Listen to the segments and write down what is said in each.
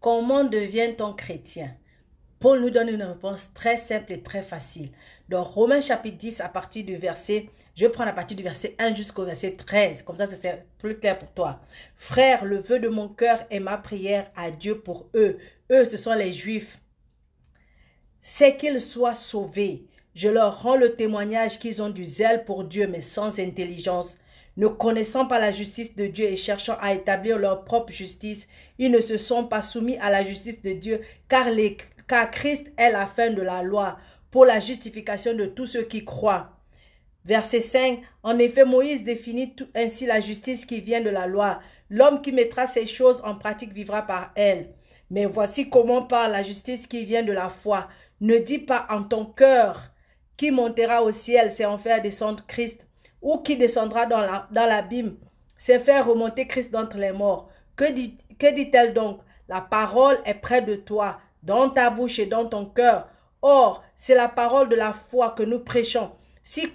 Comment devient-on chrétien? Paul nous donne une réponse très simple et très facile. Dans Romains chapitre 10, à partir du verset, je vais prendre à partir du verset 1 jusqu'au verset 13. Comme ça, c'est plus clair pour toi. Frère, le vœu de mon cœur est ma prière à Dieu pour eux. Eux, ce sont les Juifs. C'est qu'ils soient sauvés. Je leur rends le témoignage qu'ils ont du zèle pour Dieu, mais sans intelligence. Ne connaissant pas la justice de Dieu et cherchant à établir leur propre justice, ils ne se sont pas soumis à la justice de Dieu, car Christ est la fin de la loi, pour la justification de tous ceux qui croient. Verset 5, en effet, Moïse définit ainsi la justice qui vient de la loi. L'homme qui mettra ces choses en pratique vivra par elles. Mais voici comment parle la justice qui vient de la foi. Ne dis pas en ton cœur qui montera au ciel, c'est en faire descendre Christ, ou qui descendra dans l'abîme, c'est faire remonter Christ d'entre les morts. Que dit-elle donc? La parole est près de toi, dans ta bouche et dans ton cœur. Or, c'est la parole de la foi que nous prêchons. Si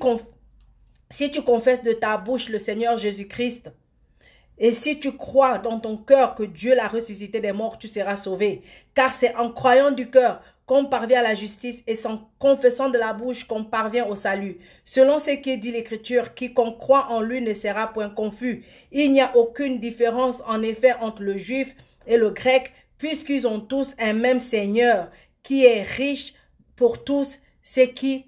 tu confesses de ta bouche le Seigneur Jésus-Christ, et si tu crois dans ton cœur que Dieu l'a ressuscité des morts, tu seras sauvé. Car c'est en croyant du cœur qu'on parvient à la justice et en confessant de la bouche qu'on parvient au salut. Selon ce qui dit l'Écriture, quiconque croit en lui ne sera point confus. Il n'y a aucune différence en effet entre le juif et le grec, puisqu'ils ont tous un même Seigneur, qui est riche pour tous ceux qui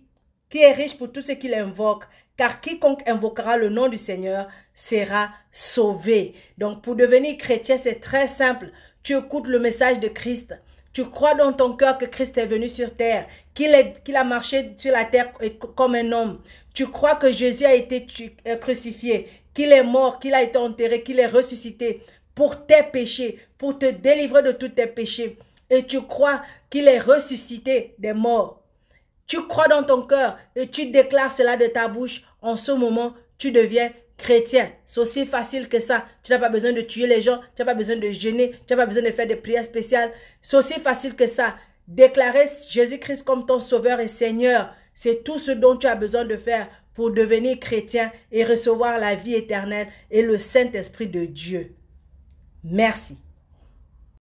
l'invoquent. Car quiconque invoquera le nom du Seigneur sera sauvé. Donc pour devenir chrétien, c'est très simple. Tu écoutes le message de Christ. Tu crois dans ton cœur que Christ est venu sur terre, qu'il a marché sur la terre comme un homme. Tu crois que Jésus a été crucifié, qu'il est mort, qu'il a été enterré, qu'il est ressuscité pour tes péchés, pour te délivrer de tous tes péchés. Et tu crois qu'il est ressuscité des morts. Tu crois dans ton cœur et tu déclares cela de ta bouche. En ce moment, tu deviens chrétien. C'est aussi facile que ça. Tu n'as pas besoin de tuer les gens. Tu n'as pas besoin de jeûner. Tu n'as pas besoin de faire des prières spéciales. C'est aussi facile que ça. Déclarer Jésus-Christ comme ton sauveur et Seigneur. C'est tout ce dont tu as besoin de faire pour devenir chrétien et recevoir la vie éternelle et le Saint-Esprit de Dieu. Merci.